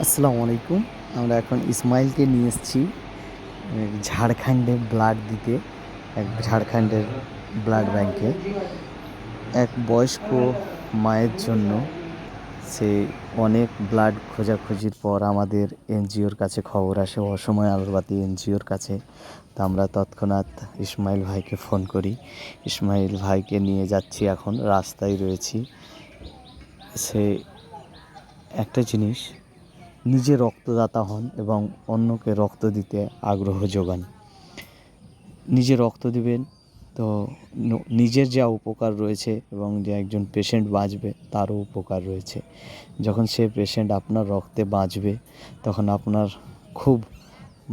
আসসালামু আলাইকুম। আমরা এখন ইসমাইলকে নিয়ে এসেছি ঝাড়খণ্ডে ব্লাড দিতে, ঝাড়খণ্ডের ব্লাড ব্যাংকে এক বয়স্ক মায়ের জন্য। সে অনেক ব্লাড খোঁজাখুঁজির পর আমাদের এনজিওর কাছে খবর আসে, অসময় আলোরবাতি এনজিওর কাছে। তা আমরা তৎক্ষণাৎ ইসমাইল ভাইকে ফোন করি। ইসমাইল ভাইকে নিয়ে যাচ্ছি, এখন রাস্তায় রয়েছি। সে একটা জিনিস, নিজে রক্তদাতা হন এবং অন্যকে রক্ত দিতে আগ্রহ যোগান। নিজে রক্ত দিবেন তো নিজের যা উপকার রয়েছে এবং যে একজন পেশেন্ট বাঁচবে তারও উপকার রয়েছে। যখন সে পেশেন্ট আপনার রক্তে বাঁচবে তখন আপনার খুব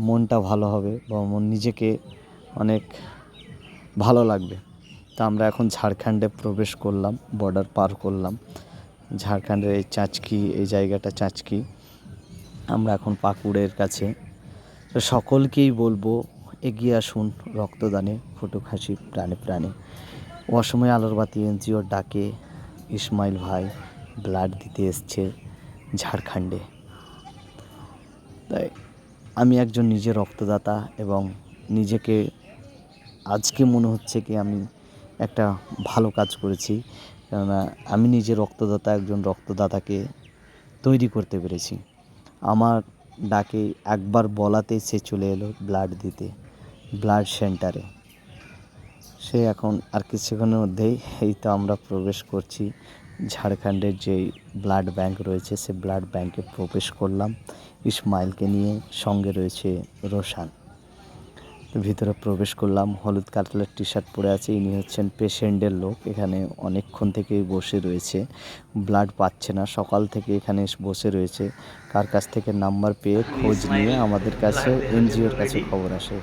মনটা ভালো হবে বা নিজেকে অনেক ভালো লাগবে। তা আমরা এখন ঝাড়খণ্ডে প্রবেশ করলাম, বর্ডার পার করলাম। ঝাড়খণ্ডের এই চাঁচকি, এই জায়গাটা চাঁচকি। আমরা এখন পাকুড়ের কাছে। তো সকলকেই বলবো এগিয়ে আসুন রক্তদানে, ফুটুক হাসি প্রাণে প্রাণে। অসময় আলোরবাতি এনজিওর ডাকে ইসমাইল ভাই ব্লাড দিতে এসছে ঝাড়খণ্ডে। তাই আমি একজন নিজে রক্তদাতা এবং নিজেকে আজকে মনে হচ্ছে কি আমি একটা ভালো কাজ করেছি, কেননা আমি নিজে রক্তদাতা, একজন রক্তদাতাকে তৈরি করতে পেরেছি। আমার ডাকে একবার বলাতে সে চলে এলো ব্লাড দিতে ব্লাড সেন্টারে। সে এখন আর কিছুক্ষণের মধ্যেই এই তো আমরা প্রবেশ করছি ঝাড়খণ্ডের যেই ব্লাড ব্যাংক রয়েছে, সে ব্লাড ব্যাংকে প্রবেশ করলাম ইসমাইলকে নিয়ে। সঙ্গে রয়েছে রোশান। ভিতরে প্রবেশ করলাম, হলুদ কালারের টি শার্ট পরে আছে। ইনি হচ্ছেন পেশেন্টের লোক। এখানে অনেকক্ষণ থেকেই বসে রয়েছে, ব্লাড পাচ্ছে না, সকাল থেকে এখানে বসে রয়েছে। কার কাছ থেকে নাম্বার পেয়ে খোঁজ নিয়ে আমাদের কাছে এনজিওর কাছে খবর আসে।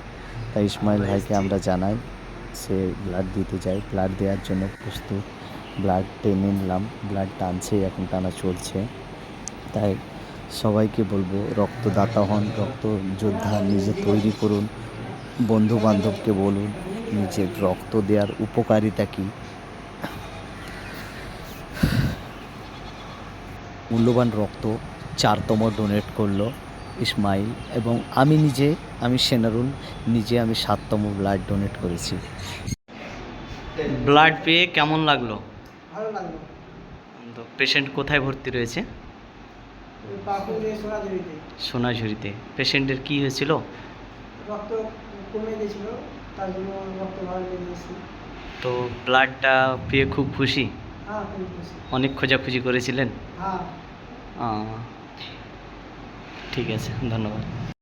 তাই ইসমাইল ভাইকে আমরা জানাই সে ব্লাড দিতে যায়, ব্লাড দেওয়ার জন্য প্রস্তুত। ব্লাড টেনে নিলাম, ব্লাড টানছে, এখন টানা চলছে। তাই সবাইকে বলবো রক্তদাতা হন, রক্ত যোদ্ধা নিজে তৈরি করুন। বন্ধু বান্ধবকে বলুন নিজের রক্ত দেওয়ার উপকারিতা কী। মূল্যবান রক্ত 4তম ডোনেট করলো ইসমাইল, এবং আমি সেনারুল নিজে 7তম ব্লাড ডোনেট করেছি। ব্লাড পেয়ে কেমন লাগলো? ভালো লাগলো। তো পেশেন্ট কোথায় ভর্তি রয়েছে? সোনাঝুরিতে। পেশেন্টের কি হয়েছিল? রক্ত কমে গেছিল, তার জন্য রক্ত বার দিয়েছি। তো ব্লাডটা পেয়ে খুব খুশি? হ্যাঁ, খুব খুশি। অনেক খোঁজাখুঁজি করেছিলেন? হ্যাঁ। ঠিক আছে, ধন্যবাদ।